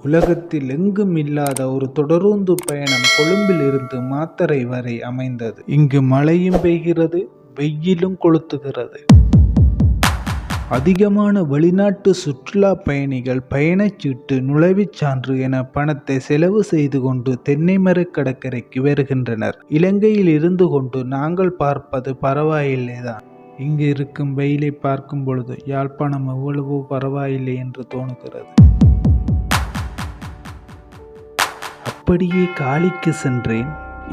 உலகத்தில் எங்கும் இல்லாத ஒரு தொடருந்து பயணம் கொழும்பில் இருந்து மாத்தறை வரை அமைந்தது. இங்கு மழையும் பெய்கிறது, வெயிலும் கொளுத்துகிறது. அதிகமான வெளிநாட்டு சுற்றுலா பயணிகள் பயணச்சீட்டு, நுழைவுச் சான்று என பணத்தை செலவு செய்து கொண்டு தென்னைமர கடற்கரைக்கு வருகின்றனர். இலங்கையில் இருந்து கொண்டு நாங்கள் பார்ப்பது பரவாயில்லைதான். இங்கு இருக்கும் வெயிலை பார்க்கும் பொழுது யாழ்ப்பாணம் எவ்வளவோ பரவாயில்லை என்று தோணுகிறது. அப்படியே காலிக்கு சென்றேன்.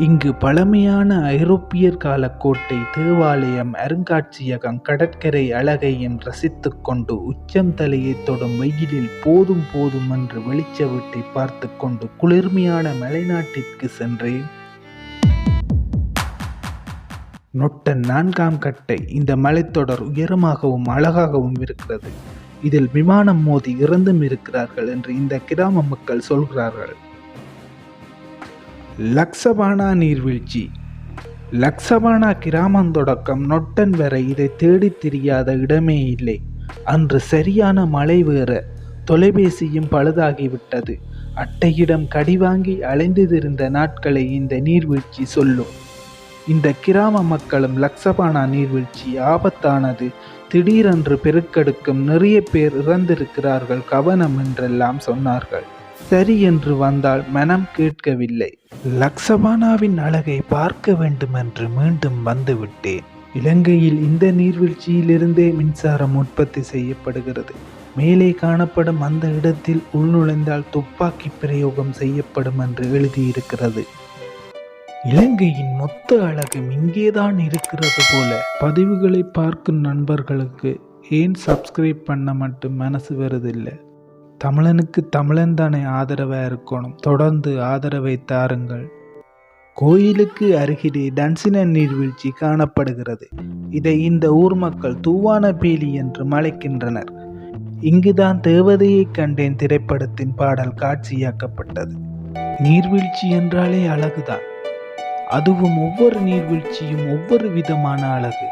இங்கு பழமையான ஐரோப்பியர் கால கோட்டை, தேவாலயம், அருங்காட்சியகம், கடற்கரை அழகையும் ரசித்து கொண்டு உச்சம் தலையை தொடும் வெயிலில் போதும் போதும் என்று வெளிச்ச வீட்டை பார்த்து கொண்டு குளிர்மையான மலைநாட்டிற்கு சென்றேன். நொட்டன் 4ஆம் கட்டை. இந்த மலைத்தொடர் உயரமாகவும் அழகாகவும் இருக்கிறது. இதில் விமானம் மோதி இறந்தும் இருக்கிறார்கள் என்று இந்த கிராம மக்கள் சொல்கிறார்கள். லக்சபானா நீர்வீழ்ச்சி. லக்சபானா கிராமம் தொடக்கம் நொட்டன் வரை இதை தேடி தெரியாத இடமே இல்லை. அன்று சரியான மழை வேற, தொலைபேசியும் பழுதாகிவிட்டது. அட்டையிடம் கடிவாங்கி அலைந்திருந்த நாட்களை இந்த நீர்வீழ்ச்சி சொல்லும். இந்த கிராம மக்களும் லக்சபானா நீர்வீழ்ச்சி ஆபத்தானது, திடீரென்று பெருக்கெடுக்கும், நிறைய பேர் இறந்திருக்கிறார்கள், கவனம் என்றெல்லாம் சொன்னார்கள். சரி என்று வந்தால் மனம் கேட்கவில்லை. லக்சபானாவின் அழகை பார்க்க வேண்டும் என்று மீண்டும் வந்துவிட்டேன். இலங்கையில் இந்த நீர்வீழ்ச்சியிலிருந்தே மின்சாரம் உற்பத்தி செய்யப்படுகிறது. மேலே காணப்படும் அந்த இடத்தில் உள்நுழைந்தால் துப்பாக்கி பிரயோகம் செய்யப்படும் என்று எழுதியிருக்கிறது. இலங்கையின் மொத்த அழகும் இங்கேதான் இருக்கிறது போல. பதிவுகளை பார்க்கும் நண்பர்களுக்கு ஏன் சப்ஸ்கிரைப் பண்ண மட்டும் மனசு வருதில்லை? தமிழனுக்கு தமிழன் தானே ஆதரவாக இருக்கணும். தொடர்ந்து ஆதரவை தாருங்கள். கோயிலுக்கு அருகிலே டன்சின நீர்வீழ்ச்சி காணப்படுகிறது. இதை இந்த ஊர் மக்கள் தூவான பேலி என்று அழைக்கின்றனர். இங்குதான் தேவதையை கண்டேன் திரைப்படத்தின் பாடல் காட்சியாக்கப்பட்டது. நீர்வீழ்ச்சி என்றாலே அழகுதான். அதுவும் ஒவ்வொரு நீர்வீழ்ச்சியும் ஒவ்வொரு விதமான அழகு.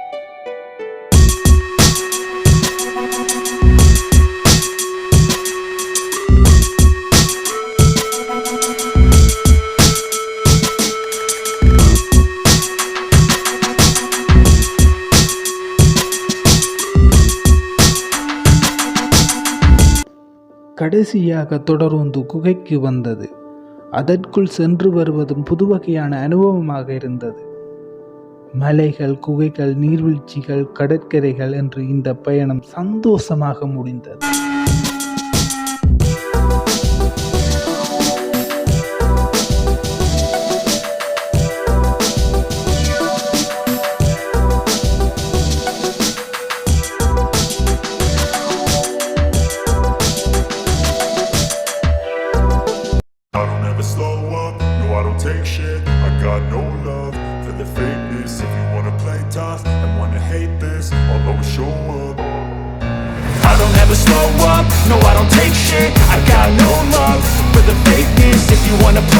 கடைசியாக தொடருந்து குகைக்கு வந்தது. அதற்குள் சென்று வருவதும் புதுவகையான அனுபவமாக இருந்தது. மலைகள், குகைகள், நீர்வீழ்ச்சிகள், கடற்கரைகள் என்று இந்த பயணம் சந்தோஷமாக முடிந்தது. Take shit, I got no love for the fakeness. If you wanna play tough and wanna hate this, I'll always show up. I don't ever slow up, no I don't take shit. I got no love for the fakeness. If you wanna play